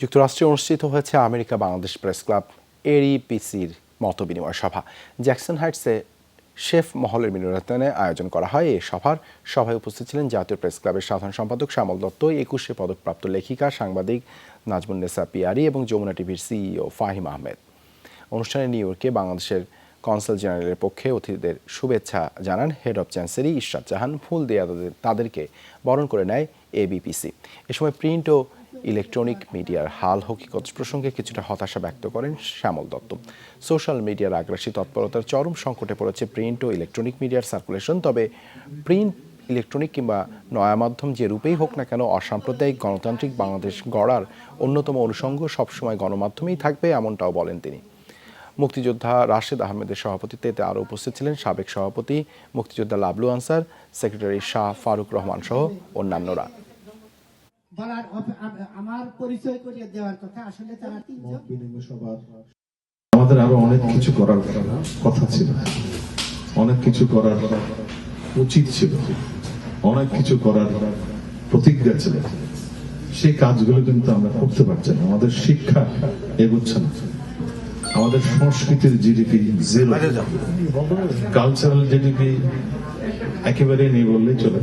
যুক্তরাষ্ট্রে অনুষ্ঠিত হয়েছে আমেরিকা বাংলাদেশ প্রেস ক্লাব এডিপিসির মতবিনিময় সভা। জ্যাকসন হাইটসে শেফ মহলের মিলনায়তনে আয়োজন করা হয়। এই সভায় উপস্থিত ছিলেন জাতীয় প্রেস ক্লাবের সাধারণ সম্পাদক শ্যামল দত্ত, 21 পদকপ্রাপ্ত লেখিকা সাংবাদিক নাজমুন্নেসা পিয়ারি এবং যমুনা টিভির সিইও ফাহিম আহমেদ। অনুষ্ঠানে নিউ ইয়র্কে বাংলাদেশের কনসাল জেনারেলের পক্ষে অতিথিদের শুভেচ্ছা জানান হেড অব চ্যান্সেরি ইশরাত জাহান। ফুল দিয়ে তাদেরকে বরণ করে নেয় এবিপিসি। এ সময় প্রিন্ট ও ইলেকট্রনিক মিডিয়ার হাল হকিকত প্রসঙ্গে কিছুটা হতাশা ব্যক্ত করেন শ্যামল দত্ত। সোশ্যাল মিডিয়ার আগ্রাসী তৎপরতার চরম সংকটে পড়েছে প্রিন্ট ও ইলেকট্রনিক মিডিয়ার সার্কুলেশন। তবে প্রিন্ট, ইলেকট্রনিক কিংবা নয়া মাধ্যম যে রূপেই হোক না কেন, অসাম্প্রদায়িক গণতান্ত্রিক বাংলাদেশ গড়ার অন্যতম অনুষঙ্গ সবসময় গণমাধ্যমেই থাকবে, এমনটাও বলেন তিনি। মুক্তিযোদ্ধা রাশেদ আহমেদের সভাপতিত্বে এতে আরও উপস্থিত ছিলেন সাবেক সভাপতি মুক্তিযোদ্ধা লাবলু আনসার, সেক্রেটারি শাহ ফারুক রহমান সহ অন্যান্যরা। আমাদের আরো অনেক কিছু করার কথা ছিল, অনেক কিছু করার উচিত ছিল, অনেক কিছু করার প্রতিজ্ঞা ছিল। সেই কাজগুলো কিন্তু আমরা করতে পারছি না। আমাদের শিক্ষা এগোচ্ছে না, আমাদের সংস্কৃতির জিডিপি জিরো, কালচারাল জিডিপি একেবারে নেই বললেই চলে।